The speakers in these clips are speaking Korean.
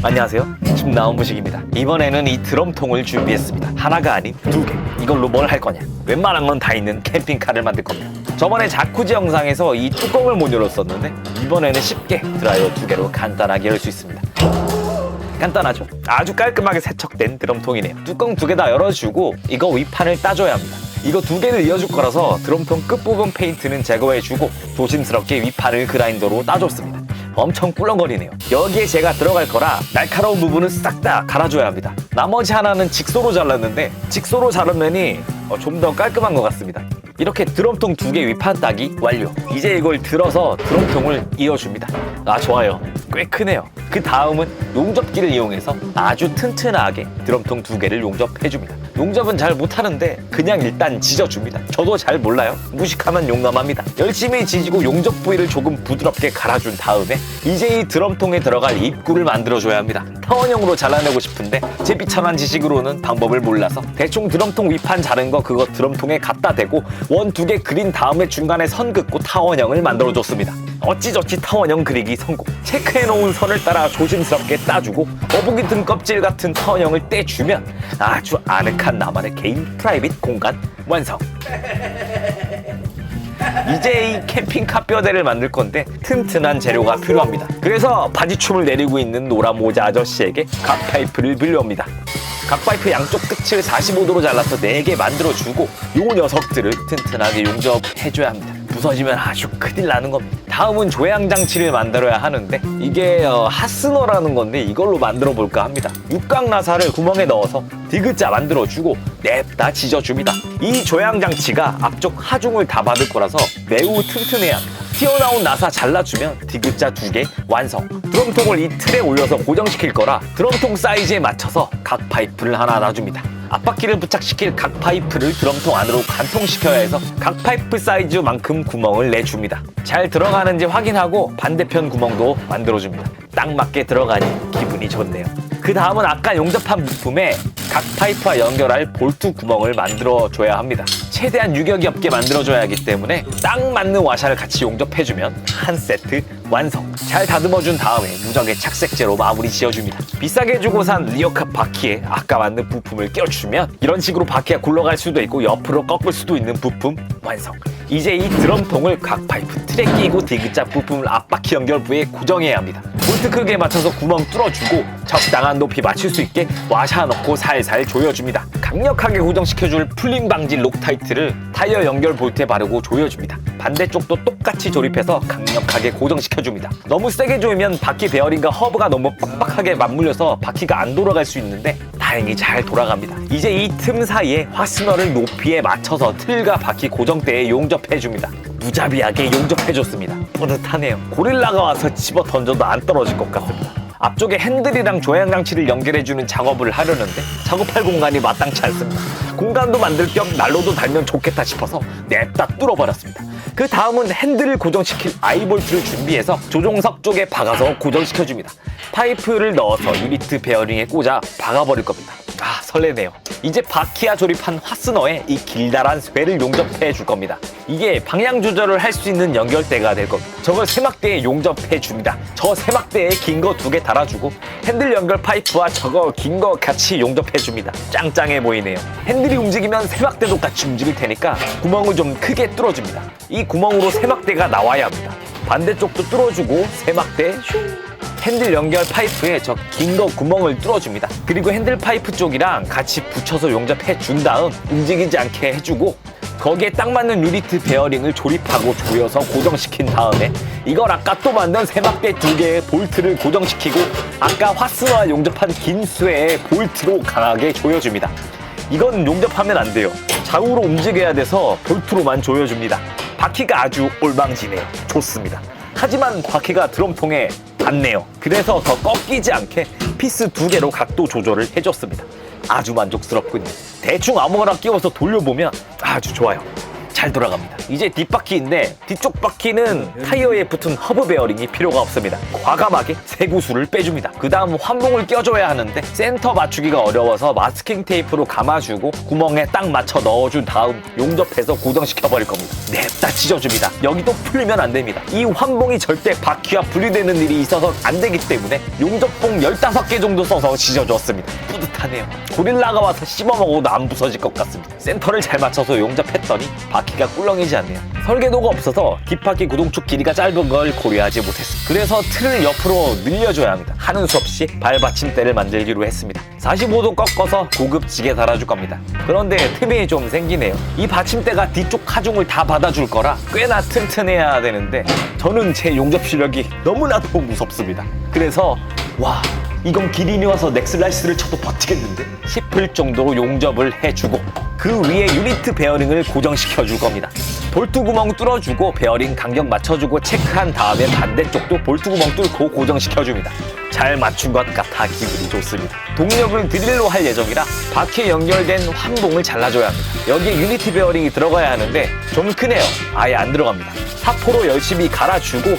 안녕하세요, 김나온무식입니다. 이번에는 이 드럼통을 준비했습니다. 하나가 아닌 두 개. 이걸로 뭘 할 거냐? 웬만한 건 다 있는 캠핑카를 만들 겁니다. 저번에 자쿠지 영상에서 이 뚜껑을 못 열었었는데 이번에는 쉽게 드라이어 두 개로 간단하게 열 수 있습니다. 간단하죠? 아주 깔끔하게 세척된 드럼통이네요. 뚜껑 두 개 다 열어주고 이거 윗판을 따줘야 합니다. 이거 두 개를 이어줄 거라서 드럼통 끝부분 페인트는 제거해주고 조심스럽게 윗판을 그라인더로 따줬습니다. 엄청 꿀렁거리네요. 여기에 제가 들어갈 거라 날카로운 부분은 싹 다 갈아줘야 합니다. 나머지 하나는 직소로 잘랐는데 직소로 자르면이 좀 더 깔끔한 것 같습니다. 이렇게 드럼통 두 개 윗판 따기 완료. 이제 이걸 들어서 드럼통을 이어줍니다. 아, 좋아요. 꽤 크네요. 그 다음은 용접기를 이용해서 아주 튼튼하게 드럼통 두 개를 용접해줍니다. 용접은 잘 못하는데 그냥 일단 지져줍니다. 저도 잘 몰라요. 무식하면 용감합니다. 열심히 지지고 용접 부위를 조금 부드럽게 갈아준 다음에 이제 이 드럼통에 들어갈 입구를 만들어줘야 합니다. 타원형으로 잘라내고 싶은데 제 비참한 지식으로는 방법을 몰라서 대충 드럼통 윗판 자른 거 그거 드럼통에 갖다 대고 원 두 개 그린 다음에 중간에 선 긋고 타원형을 만들어줬습니다. 어찌저찌 타원형 그리기 성공. 체크해놓은 선을 따라 조심스럽게 따주고 거북이 등 껍질 같은 타원형을 떼주면 아주 아늑한 나만의 개인 프라이빗 공간 완성. 이제 이 캠핑카 뼈대를 만들 건데 튼튼한 재료가 필요합니다. 그래서 바지춤을 내리고 있는 노란 모자 아저씨에게 각파이프를 빌려옵니다. 각파이프 양쪽 끝을 45도로 잘라서 4개 만들어주고 요 녀석들을 튼튼하게 용접해줘야 합니다. 부서지면 아주 큰일 나는 겁니다. 다음은 조향장치를 만들어야 하는데 이게 하스너라는 건데 이걸로 만들어 볼까 합니다. 육각 나사를 구멍에 넣어서 디귿자 만들어주고 냅다 지져줍니다. 이 조향장치가 앞쪽 하중을 다 받을 거라서 매우 튼튼해야 합니다. 튀어나온 나사 잘라주면 디귿자 2개 완성. 드럼통을 이 틀에 올려서 고정시킬 거라 드럼통 사이즈에 맞춰서 각 파이프를 하나 놔줍니다. 앞바퀴를 부착시킬 각 파이프를 드럼통 안으로 관통시켜야 해서 각 파이프 사이즈만큼 구멍을 내줍니다. 잘 들어가는지 확인하고 반대편 구멍도 만들어줍니다. 딱 맞게 들어가니 기분이 좋네요. 그 다음은 아까 용접한 부품에 각 파이프와 연결할 볼트 구멍을 만들어줘야 합니다. 최대한 유격이 없게 만들어줘야 하기 때문에 딱 맞는 와샤를 같이 용접해주면 한 세트 완성. 잘 다듬어준 다음에 무적의 착색제로 마무리 지어줍니다. 비싸게 주고 산 리어카 바퀴에 아까 만든 부품을 껴주면 이런 식으로 바퀴가 굴러갈 수도 있고 옆으로 꺾을 수도 있는 부품 완성. 이제 이 드럼통을 각 파이프 틀에 끼고 디귿자 부품을 앞바퀴 연결부에 고정해야 합니다. 볼트 크기에 맞춰서 구멍 뚫어주고 적당한 높이 맞출 수 있게 와샤 넣고 살살 조여줍니다. 강력하게 고정시켜줄 풀림 방지 록타이트를 타이어 연결 볼트에 바르고 조여줍니다. 반대쪽도 똑같이 조립해서 강력하게 고정시켜줍니다. 너무 세게 조이면 바퀴 베어링과 허브가 너무 빡빡하게 맞물려서 바퀴가 안 돌아갈 수 있는데 다행히 잘 돌아갑니다. 이제 이 틈 사이에 화스너를 높이에 맞춰서 틀과 바퀴 고정대에 용접해줍니다. 무자비하게 용접해줬습니다. 뿌듯하네요. 고릴라가 와서 집어 던져도 안 떨어질 것 같습니다. 앞쪽에 핸들이랑 조향장치를 연결해주는 작업을 하려는데 작업할 공간이 마땅치 않습니다. 공간도 만들 겸 난로도 달면 좋겠다 싶어서 냅다 뚫어버렸습니다. 그 다음은 핸들을 고정시킬 아이볼트를 준비해서 조종석 쪽에 박아서 고정시켜줍니다. 파이프를 넣어서 유니트 베어링에 꽂아 박아버릴 겁니다. 아, 설레네요. 이제 바퀴와 조립한 화스너에 이 길다란 쇠를 용접해 줄 겁니다. 이게 방향 조절을 할 수 있는 연결대가 될 겁니다. 저걸 세막대에 용접해 줍니다. 저 세막대에 긴 거 2개 달아주고 핸들 연결 파이프와 저거 긴 거 같이 용접해 줍니다. 짱짱해 보이네요. 핸들이 움직이면 세막대도 같이 움직일 테니까 구멍을 좀 크게 뚫어줍니다. 이 구멍으로 세막대가 나와야 합니다. 반대쪽도 뚫어주고 세막대 슝. 핸들 연결 파이프에 저 긴 거 구멍을 뚫어줍니다. 그리고 핸들 파이프 쪽이랑 같이 붙여서 용접해 준 다음 움직이지 않게 해주고 거기에 딱 맞는 유니트 베어링을 조립하고 조여서 고정시킨 다음에 이걸 아까 또 만든 세막대 2개의 볼트를 고정시키고 아까 화스너와 용접한 긴 쇠에 볼트로 강하게 조여줍니다. 이건 용접하면 안 돼요. 좌우로 움직여야 돼서 볼트로만 조여줍니다. 바퀴가 아주 올망지네요. 좋습니다. 하지만 바퀴가 드럼통에 닿네요. 그래서 더 꺾이지 않게 피스 2개로 각도 조절을 해줬습니다. 아주 만족스럽군요. 대충 아무거나 끼워서 돌려보면 아주 좋아요. 잘 돌아갑니다. 이제 뒷바퀴인데 뒤쪽 바퀴는 타이어에 붙은 허브 베어링이 필요가 없습니다. 과감하게 세구수를 빼줍니다. 그 다음 환봉을 껴줘야 하는데 센터 맞추기가 어려워서 마스킹 테이프로 감아주고 구멍에 딱 맞춰 넣어준 다음 용접해서 고정시켜버릴 겁니다. 냅다 찢어줍니다. 여기도 풀리면 안 됩니다. 이 환봉이 절대 바퀴와 분리되는 일이 있어서 안 되기 때문에 용접봉 15개 정도 써서 찢어줬습니다. 뿌듯하네요. 고릴라가 와서 씹어먹어도 안 부서질 것 같습니다. 센터를 잘 맞춰서 용접했더니 바퀴가 꿀렁이지 않네요. 설계도가 없어서 뒷바퀴 구동축 길이가 짧은 걸 고려하지 못했습니다. 그래서 틀을 옆으로 늘려줘야 합니다. 하는 수 없이 발받침대를 만들기로 했습니다. 45도 꺾어서 고급지게 달아줄 겁니다. 그런데 틈이 좀 생기네요. 이 받침대가 뒤쪽 하중을 다 받아줄 거라 꽤나 튼튼해야 되는데 저는 제 용접 실력이 너무나도 무섭습니다. 그래서 와, 이건 기린이 와서 넥슬라이스를 쳐도 버티겠는데 싶을 정도로 용접을 해주고 그 위에 유니트 베어링을 고정시켜 줄 겁니다. 볼트 구멍 뚫어주고 베어링 간격 맞춰주고 체크한 다음에 반대쪽도 볼트 구멍 뚫고 고정시켜 줍니다. 잘 맞춘 것 같아 기분이 좋습니다. 동력을 드릴로 할 예정이라 바퀴에 연결된 환봉을 잘라줘야 합니다. 여기에 유니트 베어링이 들어가야 하는데 좀 크네요. 아예 안 들어갑니다. 사포로 열심히 갈아주고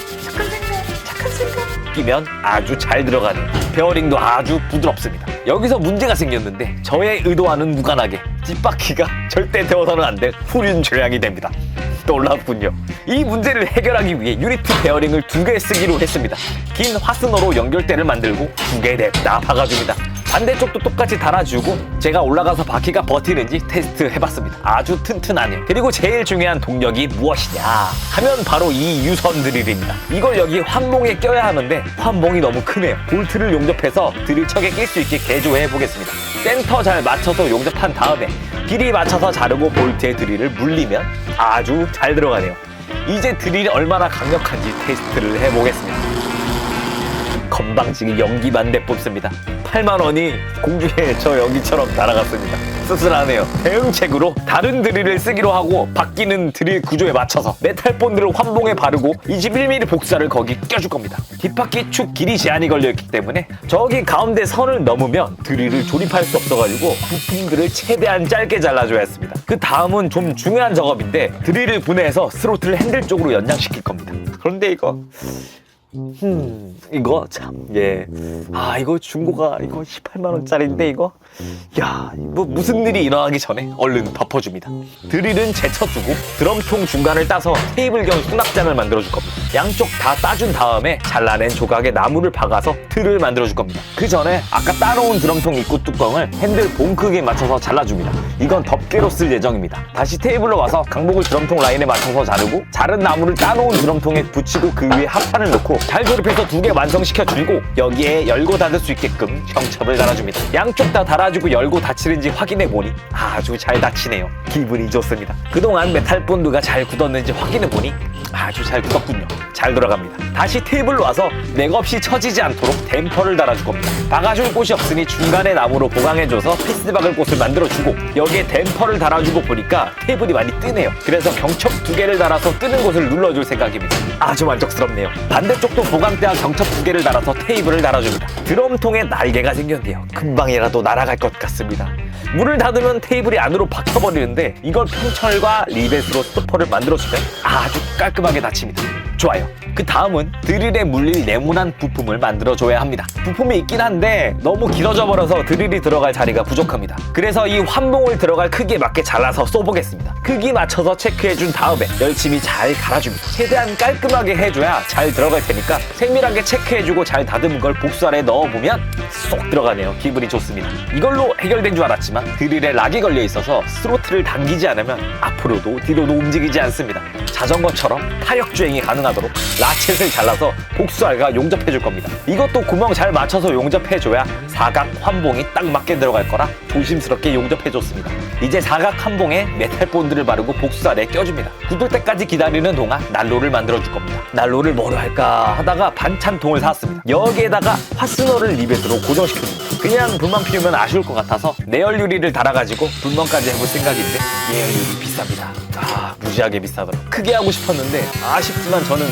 착한 생각 끼면 아주 잘 들어가네요. 베어링도 아주 부드럽습니다. 여기서 문제가 생겼는데 저의 의도와는 무관하게 뒷바퀴가 절대 데워서는 안 될 후륜 조향이 됩니다. 놀랍군요. 이 문제를 해결하기 위해 유니트 베어링을 2개 쓰기로 했습니다. 긴 화스너로 연결대를 만들고 2개 냅다 박아줍니다. 반대쪽도 똑같이 달아주고 제가 올라가서 바퀴가 버티는지 테스트 해봤습니다. 아주 튼튼하네요. 그리고 제일 중요한 동력이 무엇이냐 하면 바로 이 유선 드릴입니다. 이걸 여기 환봉에 껴야 하는데 환봉이 너무 크네요. 볼트를 용접해서 드릴 척에 낄 수 있게 개조해 보겠습니다. 센터 잘 맞춰서 용접한 다음에 길이 맞춰서 자르고 볼트에 드릴을 물리면 아주 잘 들어가네요. 이제 드릴이 얼마나 강력한지 테스트를 해보겠습니다. 건방지게 연기만 내뽑습니다. 8만원이 공중에 저 연기처럼 날아갔습니다. 씁쓸하네요. 대응책으로 다른 드릴을 쓰기로 하고 바뀌는 드릴 구조에 맞춰서 메탈 본드를 환봉에 바르고 21mm 복사를 거기 껴줄 겁니다. 뒷바퀴 축 길이 제한이 걸려있기 때문에 저기 가운데 선을 넘으면 드릴을 조립할 수 없어가지고 부품들을 최대한 짧게 잘라줘야 했습니다. 그 다음은 좀 중요한 작업인데 드릴을 분해해서 스로틀 핸들 쪽으로 연장시킬 겁니다. 그런데 이거 참, 예. 아, 이거 중고가, 이거 18만원짜리인데, 이거? 야, 뭐, 무슨 일이 일어나기 전에 얼른 덮어줍니다. 드릴은 제쳐두고 드럼통 중간을 따서 테이블 겸 수납장을 만들어줄 겁니다. 양쪽 다 따준 다음에 잘라낸 조각에 나무를 박아서 틀을 만들어줄 겁니다. 그 전에 아까 따놓은 드럼통 입구 뚜껑을 핸들 본 크기에 맞춰서 잘라줍니다. 이건 덮개로 쓸 예정입니다. 다시 테이블로 와서 강목을 드럼통 라인에 맞춰서 자르고 자른 나무를 따놓은 드럼통에 붙이고 그 위에 합판을 놓고 잘 조립해서 2개 완성시켜주고 여기에 열고 닫을 수 있게끔 형첩을 달아줍니다. 양쪽 다 달아주고 열고 닫히는지 확인해보니 아주 잘 닫히네요. 기분이 좋습니다. 그동안 메탈 본드가 잘 굳었는지 확인해보니 아주 잘 굳었군요. 잘 돌아갑니다. 다시 테이블로 와서 맥없이 처지지 않도록 댐퍼를 달아줄 겁니다. 박아줄 곳이 없으니 중간에 나무로 보강해줘서 피스 박을 곳을 만들어주고 여기에 댐퍼를 달아주고 보니까 테이블이 많이 뜨네요. 그래서 경첩 2개를 달아서 뜨는 곳을 눌러줄 생각입니다. 아주 만족스럽네요. 반대쪽도 보강대와 경첩 2개를 달아서 테이블을 달아줍니다. 드럼통에 날개가 생겼네요. 금방이라도 날아갈 것 같습니다. 문을 닫으면 테이블이 안으로 박혀버리는데 이걸 평철과 리벳으로 스토퍼를 만들어주면 아주 깔끔하게 닫힙니다. 좋아요. 그 다음은 드릴에 물릴 네모난 부품을 만들어줘야 합니다. 부품이 있긴 한데 너무 길어져 버려서 드릴이 들어갈 자리가 부족합니다. 그래서 이 환봉을 들어갈 크기에 맞게 잘라서 쏘보겠습니다. 크기 맞춰서 체크해준 다음에 열심히 잘 갈아줍니다. 최대한 깔끔하게 해줘야 잘 들어갈 테니까 세밀하게 체크해주고 잘 다듬은 걸 복수알에 넣어보면 쏙 들어가네요. 기분이 좋습니다. 이걸로 해결된 줄 알았지만 드릴에 락이 걸려 있어서 스로틀을 당기지 않으면 앞으로도 뒤로도 움직이지 않습니다. 자전거처럼 타력주행이 가능하도록 라쳇을 잘라서 복수알과 용접해줄 겁니다. 이것도 구멍 잘 맞춰서 용접해줘야 사각 환봉이 딱 맞게 들어갈 거라 조심스럽게 용접해줬습니다. 이제 사각 환봉에 메탈 본드를 바르고 복수알에 껴줍니다. 굳을 때까지 기다리는 동안 난로를 만들어줄 겁니다. 난로를 뭐로 할까 하다가 반찬통을 사왔습니다. 여기에다가 화스너를 리벳으로 고정시켜줍니다. 그냥 불만 피우면 아쉬울 것 같아서 내열 유리를 달아가지고 불멍까지 해볼 생각인데 내열 유리 비쌉니다. 아, 무지하게 비싸더라고요. 크게 하고 싶었는데 아쉽지만 저는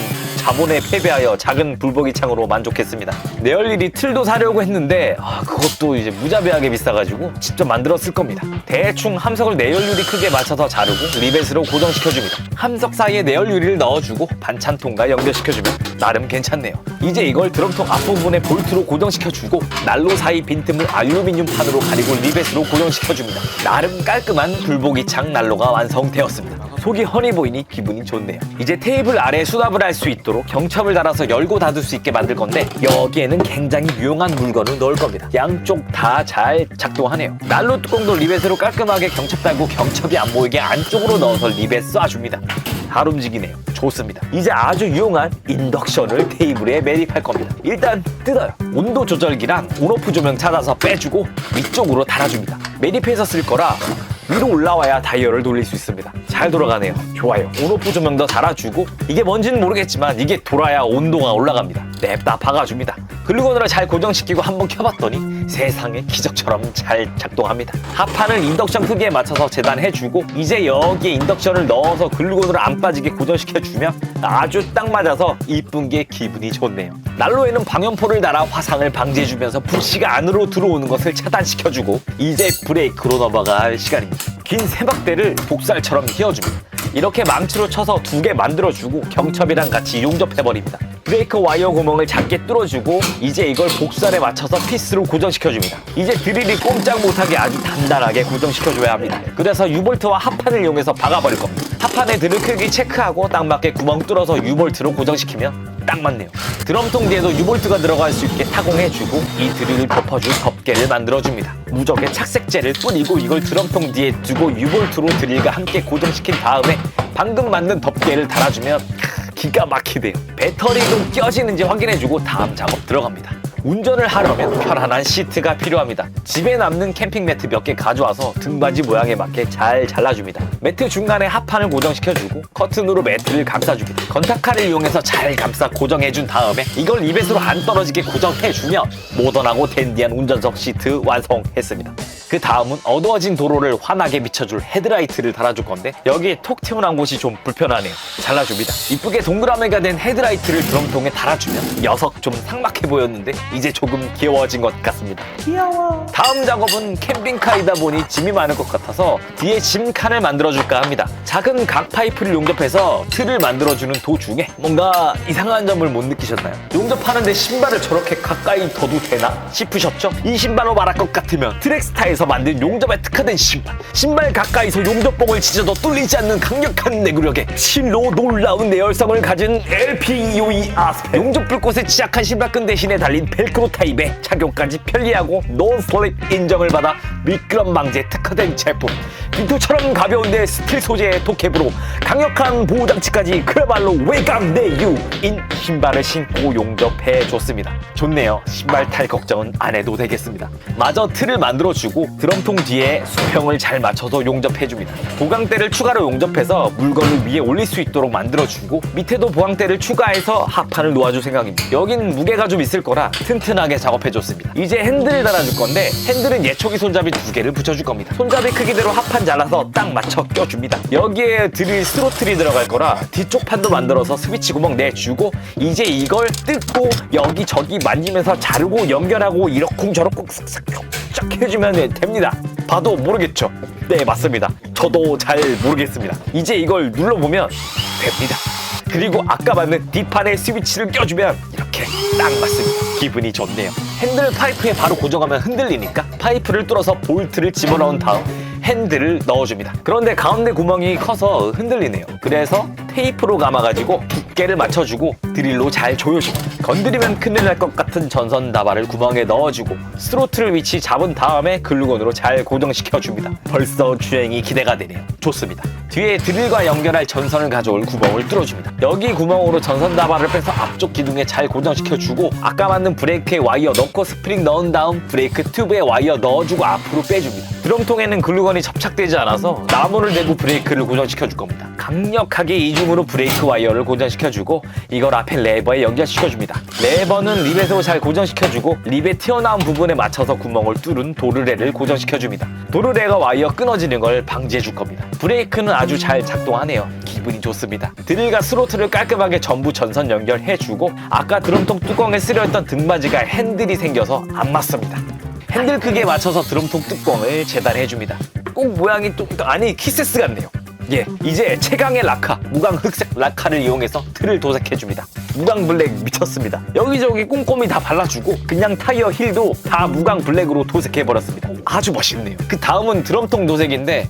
자본에 패배하여 작은 불보기 창으로 만족했습니다. 내 할 일이 틀도 사려고 했는데 그것도 이제 무자비하게 비싸가지고 직접 만들었을 겁니다. 대충 함석을 내열유리 크기에 맞춰서 자르고 리벳으로 고정시켜줍니다. 함석 사이에 내열유리를 넣어주고 반찬통과 연결시켜주면 나름 괜찮네요. 이제 이걸 드럼통 앞부분에 볼트로 고정시켜주고 난로 사이 빈틈을 알루미늄 판으로 가리고 리벳으로 고정시켜줍니다. 나름 깔끔한 불보기 창 난로가 완성되었습니다. 속이 훤히 보이니 기분이 좋네요. 이제 테이블 아래에 수납을 할 수 있도록 경첩을 달아서 열고 닫을 수 있게 만들 건데 여기에는 굉장히 유용한 물건을 넣을 겁니다. 양쪽 다 잘 작동하네요. 난로 뚜껑도 리벳으로 깔끔하게 경첩 달고 경첩이 안 보이게 안쪽으로 넣어서 리벳 쏴줍니다. 잘 움직이네요. 좋습니다. 이제 아주 유용한 인덕션을 테이블에 매립할 겁니다. 일단 뜯어요. 온도 조절기랑 온오프 조명 찾아서 빼주고 위쪽으로 달아줍니다. 매립해서 쓸 거라 위로 올라와야 다이얼을 돌릴 수 있습니다. 잘 돌아가네요. 좋아요. 온오프 조명도 달아주고 이게 뭔지는 모르겠지만 이게 돌아야 온도가 올라갑니다. 냅다 박아줍니다. 글루건으로 잘 고정시키고 한번 켜봤더니 세상에 기적처럼 잘 작동합니다. 합판을 인덕션 크기에 맞춰서 재단해주고 이제 여기에 인덕션을 넣어서 글루건으로 안 빠지게 고정시켜주면 아주 딱 맞아서 이쁜 게 기분이 좋네요. 난로에는 방염포를 달아 화상을 방지해주면서 불씨가 안으로 들어오는 것을 차단시켜주고 이제 브레이크로 넘어갈 시간입니다. 긴 세박대를 복살처럼 휘어줍니다. 이렇게 망치로 쳐서 2개 만들어주고 경첩이랑 같이 용접해버립니다. 브레이크 와이어 구멍을 작게 뚫어주고 이제 이걸 복살에 맞춰서 피스로 고정시켜줍니다. 이제 드릴이 꼼짝 못하게 아주 단단하게 고정시켜줘야 합니다. 그래서 유볼트와 합판을 이용해서 박아버릴 겁니다. 합판의 드릴 크기 체크하고 딱 맞게 구멍 뚫어서 유볼트로 고정시키면 딱 맞네요. 드럼통 뒤에도 유볼트가 들어갈 수 있게 타공해주고 이 드릴을 덮어줄 덮개를 만들어줍니다. 무적에 착색제를 뿌리고 이걸 드럼통 뒤에 두고 유볼트로 드릴과 함께 고정시킨 다음에 방금 만든 덮개를 달아주면 기가 막히대요. 배터리도 껴지는지 확인해주고 다음 작업 들어갑니다. 운전을 하려면 편안한 시트가 필요합니다. 집에 남는 캠핑 매트 몇 개 가져와서 등받이 모양에 맞게 잘 잘라줍니다. 매트 중간에 합판을 고정시켜주고 커튼으로 매트를 감싸줍니다. 건타카를 이용해서 잘 감싸 고정해준 다음에 이걸 리벳으로 안 떨어지게 고정해주면 모던하고 댄디한 운전석 시트 완성했습니다. 그 다음은 어두워진 도로를 환하게 비춰줄 헤드라이트를 달아줄 건데 여기에 톡 튀어나온 곳이 좀 불편하네요. 잘라줍니다. 이쁘게 동그라미가 된 헤드라이트를 드럼통에 달아주면 녀석 좀 삭막해 보였는데 이제 조금 귀여워진 것 같습니다. 귀여워. 다음 작업은 캠핑카이다 보니 짐이 많을 것 같아서 뒤에 짐칸을 만들어줄까 합니다. 작은 각 파이프를 용접해서 틀을 만들어주는 도중에 뭔가 이상한 점을 못 느끼셨나요? 용접하는데 신발을 저렇게 가까이 둬도 되나 싶으셨죠? 이 신발로 말할 것 같으면 트랙스타에서 만든 용접에 특화된 신발 가까이서 용접봉을 찢어도 뚫리지 않는 강력한 내구력에 실로 놀라운 내열성을 가진 LPUE 아스펙 용접 불꽃에 치약한 신발끈 대신에 달린 벨크로 타입에 착용까지 편리하고 논슬립 인정을 받아 미끄럼 방지에 특화된 제품. 빈토처럼 가벼운데 스틸 소재의 도캡으로 강력한 보호장치까지 그야말로 외감 내유인 신발을 신고 용접해줬습니다. 좋네요. 신발 탈 걱정은 안 해도 되겠습니다. 마저 틀을 만들어주고 드럼통 뒤에 수평을 잘 맞춰서 용접해줍니다. 보강대를 추가로 용접해서 물건을 위에 올릴 수 있도록 만들어주고 밑에도 보강대를 추가해서 합판을 놓아줄 생각입니다. 여긴 무게가 좀 있을 거라 튼튼하게 작업해줬습니다. 이제 핸들을 달아줄 건데 핸들은 예초기 손잡이 2개를 붙여줄 겁니다. 손잡이 크기대로 합판 잘라서 딱 맞춰 껴줍니다. 여기에 드릴 스로틀이 들어갈 거라 뒤쪽 판도 만들어서 스위치 구멍 내주고 이제 이걸 뜯고 여기저기 만지면서 자르고 연결하고 이러쿵 저러쿵 쓱쓱 해주면 됩니다. 봐도 모르겠죠? 네, 맞습니다. 저도 잘 모르겠습니다. 이제 이걸 눌러보면 됩니다. 그리고 아까 만든 뒷판에 스위치를 껴주면 이렇게 딱 맞습니다. 기분이 좋네요. 핸들 파이프에 바로 고정하면 흔들리니까 파이프를 뚫어서 볼트를 집어넣은 다음 핸들을 넣어줍니다. 그런데 가운데 구멍이 커서 흔들리네요. 그래서 테이프로 감아가지고 두께를 맞춰주고 드릴로 잘 조여주고 건드리면 큰일 날 것 같은 전선 다발을 구멍에 넣어주고 스로틀 위치 잡은 다음에 글루건으로 잘 고정시켜줍니다. 벌써 주행이 기대가 되네요. 좋습니다. 뒤에 드릴과 연결할 전선을 가져올 구멍을 뚫어줍니다. 여기 구멍으로 전선 다발을 빼서 앞쪽 기둥에 잘 고정시켜주고 아까 만든 브레이크에 와이어 넣고 스프링 넣은 다음 브레이크 튜브에 와이어 넣어주고 앞으로 빼줍니다. 드럼통에는 글루건이 접착되지 않아서 나무를 대고 브레이크를 고정시켜줄 겁니다. 강력하게 이중으로 브레이크 와이어를 고정시켜주고 이걸 앞에 레버에 연결시켜줍니다. 레버는 리벳으로 잘 고정시켜주고 리벳 튀어나온 부분에 맞춰서 구멍을 뚫은 도르래를 고정시켜줍니다. 도르래가 와이어 끊어지는 걸 방지해줄 겁니다. 브레이크는 아주 잘 작동하네요. 기분이 좋습니다. 드릴과 스로틀을 깔끔하게 전부 전선 연결해주고 아까 드럼통 뚜껑에 쓰려했던 등받이가 핸들이 생겨서 안 맞습니다. 핸들 크기에 맞춰서 드럼통 뚜껑을 재단해줍니다. 꼭 모양이 아니 키세스 같네요. 예, 이제 최강의 라카, 무광 흑색 라카를 이용해서 틀을 도색해줍니다. 무광 블랙 미쳤습니다. 여기저기 꼼꼼히 다 발라주고 그냥 타이어 힐도 다 무광 블랙으로 도색해버렸습니다. 아주 멋있네요. 그 다음은 드럼통 도색인데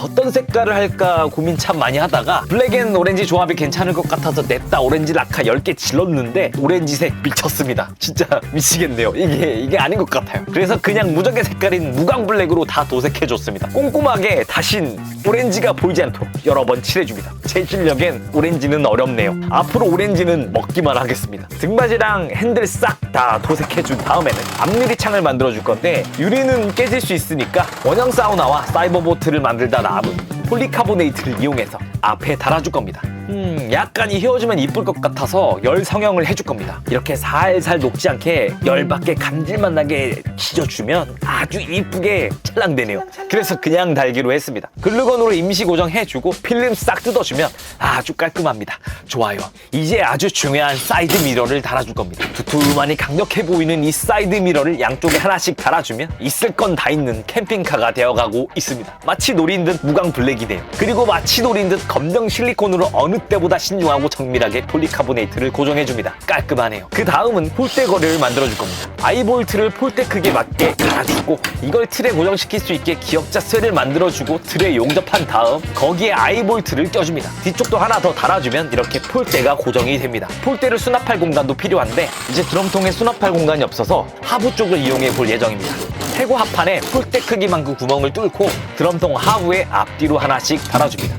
어떤 색깔을 할까 고민 참 많이 하다가 블랙 앤 오렌지 조합이 괜찮을 것 같아서 냅다 오렌지 라카 10개 질렀는데 오렌지색 미쳤습니다. 진짜 미치겠네요. 이게 아닌 것 같아요. 그래서 그냥 무적의 색깔인 무광 블랙으로 다 도색해줬습니다. 꼼꼼하게 다신 오렌지가 보이지 않도록 여러 번 칠해줍니다. 제 실력엔 오렌지는 어렵네요. 앞으로 오렌지는 먹기만 하겠습니다. 등받이랑 핸들 싹 다 도색해준 다음에는 앞유리창을 만들어줄 건데 유리는 깨질 수 있으니까 원형 사우나와 사이버보트를 만들다 남은 폴리카보네이트를 이용해서 앞에 달아줄 겁니다. 약간 휘어지면 이쁠 것 같아서 열 성형을 해줄 겁니다. 이렇게 살살 녹지 않게 열받게 감질맛 나게 지져주면 아주 이쁘게 찰랑대네요. 그래서 그냥 달기로 했습니다. 글루건으로 임시 고정해주고 필름 싹 뜯어주면 아주 깔끔합니다. 좋아요. 이제 아주 중요한 사이드 미러를 달아줄 겁니다. 두툼하니 강력해 보이는 이 사이드 미러를 양쪽에 하나씩 달아주면 있을 건 다 있는 캠핑카가 되어가고 있습니다. 마치 노린 듯 무광 블랙이네요. 그리고 마치 노린 듯 검정 실리콘으로 어느 때보다 신중하고 정밀하게 폴리카보네이트를 고정해줍니다. 깔끔하네요. 그 다음은 폴대 거리를 만들어줄 겁니다. 아이볼트를 폴대 크기에 맞게 갈아주고 이걸 틀에 고정시킬 수 있게 기역자 쇠를 만들어주고 틀에 용접한 다음 거기에 아이볼트를 껴줍니다. 뒤쪽도 하나 더 달아주면 이렇게 폴대가 고정이 됩니다. 폴대를 수납할 공간도 필요한데 이제 드럼통에 수납할 공간이 없어서 하부 쪽을 이용해 볼 예정입니다. 최고 하판에 폴대 크기만큼 구멍을 뚫고 드럼통 하부에 앞뒤로 하나씩 달아줍니다.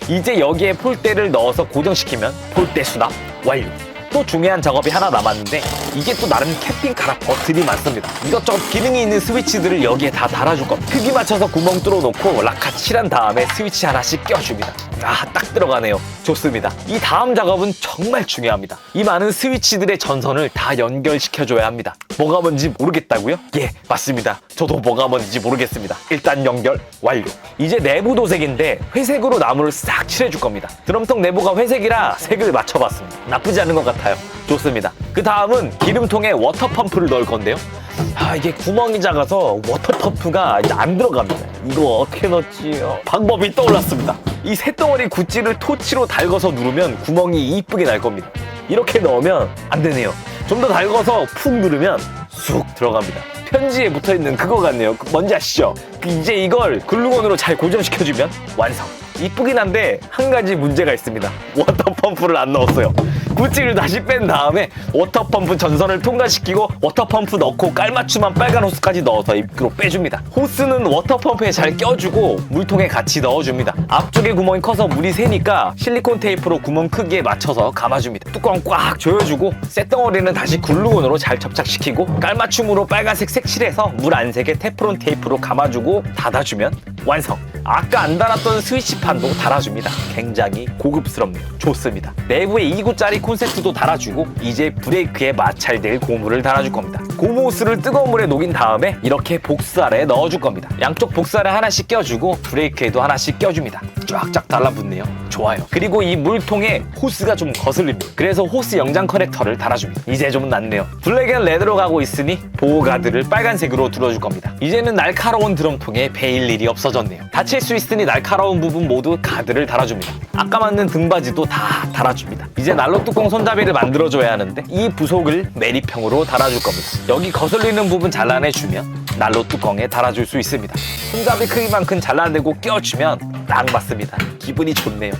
이제 여기에 폴대를 넣어서 고정시키면 폴대 수납 완료. 또 중요한 작업이 하나 남았는데 이게 또 나름 캠핑카라 버튼이 많습니다. 이것저것 기능이 있는 스위치들을 여기에 다 달아줄 겁니다. 크기 맞춰서 구멍 뚫어놓고 라카 칠한 다음에 스위치 하나씩 껴줍니다. 딱 들어가네요. 좋습니다. 이 다음 작업은 정말 중요합니다. 이 많은 스위치들의 전선을 다 연결시켜줘야 합니다. 뭐가 뭔지 모르겠다고요? 예, 맞습니다. 저도 뭐가 뭔지 모르겠습니다. 일단 연결 완료. 이제 내부 도색인데 회색으로 나무를 싹 칠해줄 겁니다. 드럼통 내부가 회색이라 색을 맞춰봤습니다. 나쁘지 않은 것 같아요. 좋습니다. 그 다음은 기름통에 워터펌프를 넣을 건데요. 이게 구멍이 작아서 워터펌프가 이제 안 들어갑니다. 이거 어떻게 넣지요? 방법이 떠올랐습니다. 이 새덩어리 구찌를 토치로 달궈서 누르면 구멍이 이쁘게 날 겁니다. 이렇게 넣으면 안 되네요. 좀 더 달궈서 푹 누르면 쑥 들어갑니다. 편지에 붙어있는 그거 같네요. 뭔지 아시죠? 이제 이걸 글루건으로 잘 고정시켜주면 완성. 이쁘긴 한데 한 가지 문제가 있습니다. 워터펌프를 안 넣었어요. 구찌를 다시 뺀 다음에 워터펌프 전선을 통과시키고 워터펌프 넣고 깔맞춤한 빨간 호스까지 넣어서 입구로 빼줍니다. 호스는 워터펌프에 잘 껴주고 물통에 같이 넣어줍니다. 앞쪽에 구멍이 커서 물이 새니까 실리콘 테이프로 구멍 크기에 맞춰서 감아줍니다. 뚜껑 꽉 조여주고 쇳덩어리는 다시 글루건으로 잘 접착시키고 깔맞춤으로 빨간색 색칠해서 물 안 새게 테프론 테이프로 감아주고 닫아주면 완성. 아까 안 달았던 스위치판도 달아줍니다. 굉장히 고급스럽네요. 좋습니다. 내부에 2구짜리 콘센트도 달아주고 이제 브레이크에 마찰될 고무를 달아줄 겁니다. 고무 호스를 뜨거운 물에 녹인 다음에 이렇게 복사레에 넣어줄 겁니다. 양쪽 복사레 하나씩 껴주고 브레이크에도 하나씩 껴줍니다. 쫙쫙 달라붙네요. 좋아요. 그리고 이 물통에 호스가 좀 거슬립니다. 그래서 호스 영장 커넥터를 달아줍니다. 이제 좀 낫네요. 블랙 앤 레드로 가고 있으니 보호가드를 빨간색으로 둘러줄 겁니다. 이제는 날카로운 드럼통에 베일 일이 없어졌네요. 다칠 수 있으니 날카로운 부분 모두 가드를 달아줍니다. 아까 만든 등받이도 다 달아줍니다. 이제 난로 뚜껑 손잡이를 만들어줘야 하는데 이 부속을 메리평으로 달아줄 겁니다. 여기 거슬리는 부분 잘라내주면 난로 뚜껑에 달아줄 수 있습니다. 손잡이 크기만큼 잘라내고 껴주면 딱 맞습니다. 기분이 좋네요.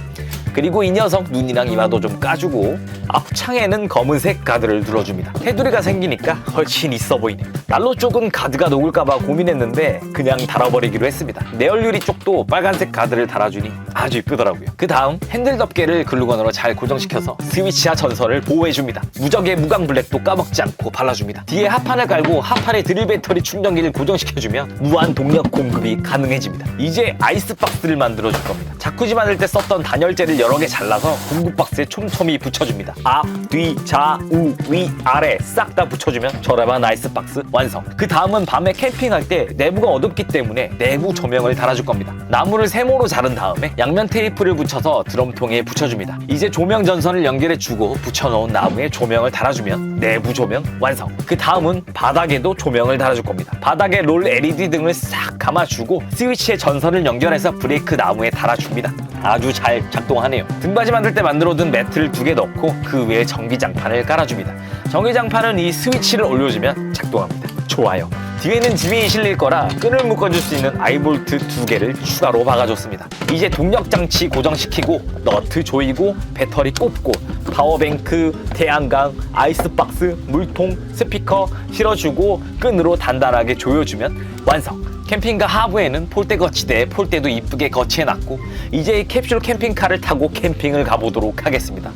그리고 이 녀석 눈이랑 이마도 좀 까주고 앞창에는 검은색 가드를 둘러줍니다. 테두리가 생기니까 훨씬 있어 보이네요. 난로 쪽은 가드가 녹을까봐 고민했는데 그냥 달아버리기로 했습니다. 내연유리 쪽도 빨간색 가드를 달아주니 아주 이쁘더라고요. 그 다음 핸들 덮개를 글루건으로 잘 고정시켜서 스위치와 전선을 보호해줍니다. 무적의 무광 블랙도 까먹지 않고 발라줍니다. 뒤에 하판을 깔고 하판에 드릴 배터리 충전기를 고정시켜주면 무한 동력 공급이 가능해집니다. 이제 아이스박스를 만들어줄 겁니다. 자쿠지 만들 때 썼던 단열재를 여러 개 잘라서 공구 박스에 촘촘히 붙여줍니다. 앞, 뒤, 좌우, 위, 아래 싹 다 붙여주면 저렴한 아이스박스 완성. 그 다음은 밤에 캠핑할 때 내부가 어둡기 때문에 내부 조명을 달아줄 겁니다. 나무를 세모로 자른 다음에 양면 테이프를 붙여서 드럼통에 붙여줍니다. 이제 조명 전선을 연결해주고 붙여놓은 나무에 조명을 달아주면 내부 조명 완성. 그 다음은 바닥에도 조명을 달아줄 겁니다. 바닥에 롤 LED 등을 싹 감아주고 스위치에 전선을 연결해서 브레이크 나무에 달아줍니다. 아주 잘 작동하네요. 등받이 만들 때 만들어둔 매트를 2개 넣고 그 위에 전기장판을 깔아줍니다. 전기장판은 이 스위치를 올려주면 작동합니다. 좋아요. 뒤에는 지민이 실릴 거라 끈을 묶어줄 수 있는 아이볼트 2개를 추가로 박아줬습니다. 이제 동력장치 고정시키고 너트 조이고 배터리 꼽고 파워뱅크, 태양광, 아이스박스, 물통, 스피커 실어주고 끈으로 단단하게 조여주면 완성! 캠핑카 하부에는 폴대 거치대에 폴대도 이쁘게 거치해놨고 이제 이 캡슐 캠핑카를 타고 캠핑을 가보도록 하겠습니다.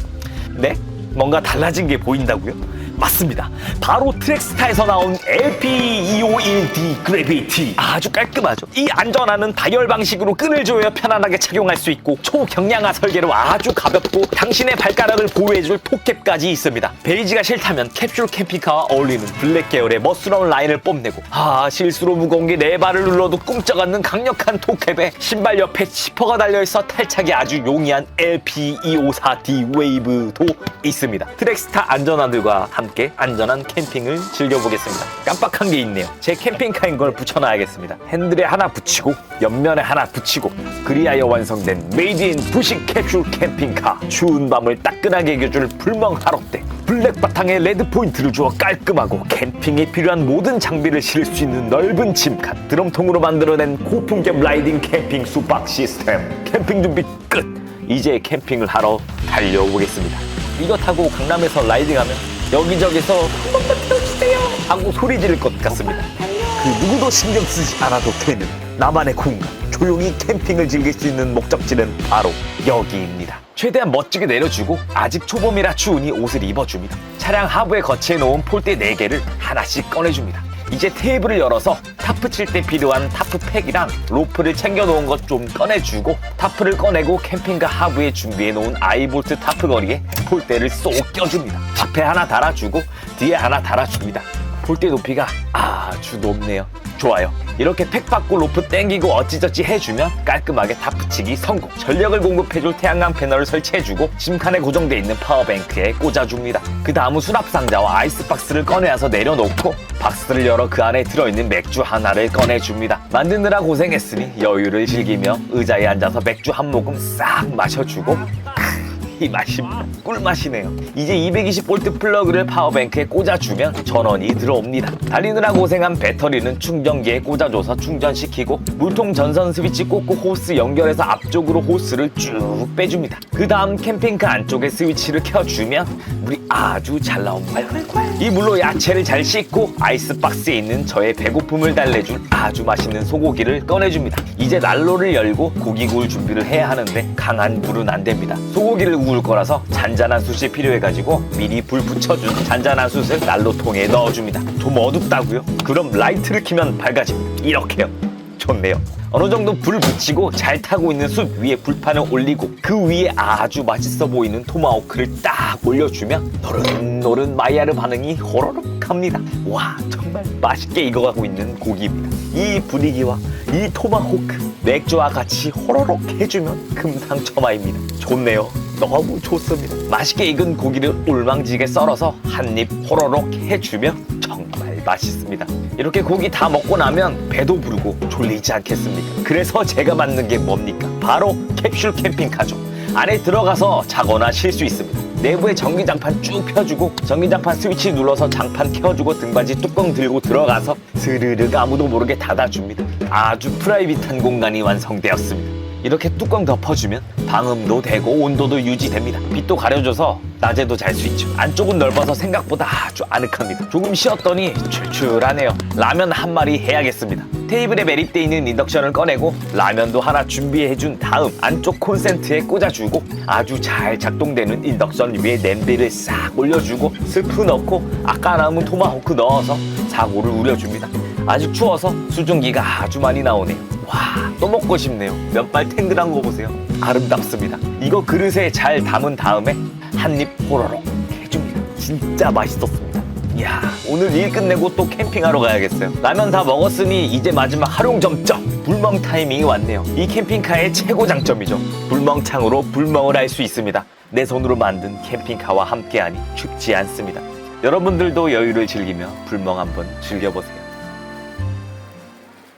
네? 뭔가 달라진 게 보인다고요? 맞습니다. 바로 트랙스타에서 나온 LP251D 그래비티. 아주 깔끔하죠. 이 안전하는 다이얼 방식으로 끈을 조여 편안하게 착용할 수 있고 초경량화 설계로 아주 가볍고 당신의 발가락을 보호해줄 톱캡까지 있습니다. 베이지가 싫다면 캡슐 캠핑카와 어울리는 블랙 계열의 멋스러운 라인을 뽐내고 실수로 무거운 게 내 발을 눌러도 꿈쩍 않는 강력한 톱캡에 신발 옆에 지퍼가 달려있어 탈착이 아주 용이한 LP254D 웨이브도 있습니다. 트랙스타 안전화들과 함께 안전한 캠핑을 즐겨보겠습니다. 깜빡한 게 있네요. 제 캠핑카인 걸 붙여놔야겠습니다. 핸들에 하나 붙이고 옆면에 하나 붙이고 그리하여 완성된 메이드 인 부식 캡슐 캠핑카. 추운 밤을 따끈하게 해줄 불멍 화롯대. 블랙 바탕에 레드 포인트를 주어 깔끔하고 캠핑에 필요한 모든 장비를 실을 수 있는 넓은 짐칸. 드럼통으로 만들어낸 고품격 라이딩 캠핑 수박 시스템. 캠핑 준비 끝! 이제 캠핑을 하러 달려보겠습니다. 이거 타고 강남에서 라이딩하면 여기저기서 한 번만 태워주세요 하고 소리 지를 것 같습니다. 그 누구도 신경 쓰지 않아도 되는 나만의 공간. 조용히 캠핑을 즐길 수 있는 목적지는 바로 여기입니다. 최대한 멋지게 내려주고 아직 초봄이라 추우니 옷을 입어줍니다. 차량 하부에 거치해놓은 폴대 4개를 하나씩 꺼내줍니다. 이제 테이블을 열어서 타프 칠 때 필요한 타프팩이랑 로프를 챙겨놓은 것 좀 꺼내주고 타프를 꺼내고 캠핑카 하부에 준비해놓은 아이볼트 타프 거리에 폴대를 쏙 껴줍니다. 앞에 하나 달아주고 뒤에 하나 달아줍니다. 폴대 높이가 아주 높네요. 좋아요. 이렇게 팩 받고 로프 당기고 어찌저찌 해주면 깔끔하게 타프치기 성공. 전력을 공급해줄 태양광 패널을 설치해주고 짐칸에 고정되어 있는 파워뱅크에 꽂아줍니다. 그 다음은 수납상자와 아이스박스를 꺼내와서 내려놓고 박스를 열어 그 안에 들어있는 맥주 하나를 꺼내줍니다. 만드느라 고생했으니 여유를 즐기며 의자에 앉아서 맥주 한 모금 싹 마셔주고 이 맛입니다. 꿀맛이네요. 이제 220V 플러그를 파워뱅크에 꽂아주면 전원이 들어옵니다. 달리느라 고생한 배터리는 충전기에 꽂아줘서 충전시키고 물통 전선 스위치 꽂고 호스 연결해서 앞쪽으로 호스를 쭉 빼줍니다. 그 다음 캠핑카 안쪽에 스위치를 켜주면 물이 아주 잘 나옵니다. 이 물로 야채를 잘 씻고 아이스박스에 있는 저의 배고픔을 달래줄 아주 맛있는 소고기를 꺼내줍니다. 이제 난로를 열고 고기 구울 준비를 해야 하는데 강한 불은 안 됩니다. 소고기를 구울 거라서 잔잔한 숯이 필요해가지고 미리 불 붙여준 잔잔한 숯을 난로통에 넣어줍니다. 좀 어둡다고요? 그럼 라이트를 켜면 밝아집니다. 이렇게요. 좋네요. 어느 정도 불 붙이고 잘 타고 있는 숯 위에 불판을 올리고 그 위에 아주 맛있어 보이는 토마호크를 딱 올려주면 노릇노릇 마이야르 반응이 호로록 합니다. 와, 정말 맛있게 익어가고 있는 고기입니다. 이 분위기와 이 토마호크 맥주와 같이 호로록 해주면 금상첨화입니다. 좋네요. 너무 좋습니다. 맛있게 익은 고기를 올망지게 썰어서 한 입 호로록 해주면 정말 맛있습니다. 이렇게 고기 다 먹고 나면 배도 부르고 졸리지 않겠습니까? 그래서 제가 만든 게 뭡니까? 바로 캡슐 캠핑카죠. 안에 들어가서 자거나 쉴 수 있습니다. 내부에 전기장판 쭉 펴주고 전기장판 스위치 눌러서 장판 켜주고 등받이 뚜껑 들고 들어가서 스르륵 아무도 모르게 닫아줍니다. 아주 프라이빗한 공간이 완성되었습니다. 이렇게 뚜껑 덮어주면 방음도 되고 온도도 유지됩니다. 빛도 가려줘서 낮에도 잘 수 있죠. 안쪽은 넓어서 생각보다 아주 아늑합니다. 조금 쉬었더니 출출하네요. 라면 한 마리 해야겠습니다. 테이블에 매립되어 있는 인덕션을 꺼내고 라면도 하나 준비해준 다음 안쪽 콘센트에 꽂아주고 아주 잘 작동되는 인덕션 위에 냄비를 싹 올려주고 스프 넣고 아까 남은 토마호크 넣어서 사고를 우려줍니다. 아직 추워서 수증기가 아주 많이 나오네요. 와, 또 먹고 싶네요. 면발 탱글한 거 보세요. 아름답습니다. 이거 그릇에 잘 담은 다음에 한 입 호로록 해줍니다. 진짜 맛있었습니다. 이야, 오늘 일 끝내고 또 캠핑하러 가야겠어요. 라면 다 먹었으니 이제 마지막 활용 점점, 불멍 타이밍이 왔네요. 이 캠핑카의 최고 장점이죠. 불멍창으로 불멍을 할 수 있습니다. 내 손으로 만든 캠핑카와 함께하니 춥지 않습니다. 여러분들도 여유를 즐기며 불멍 한번 즐겨보세요.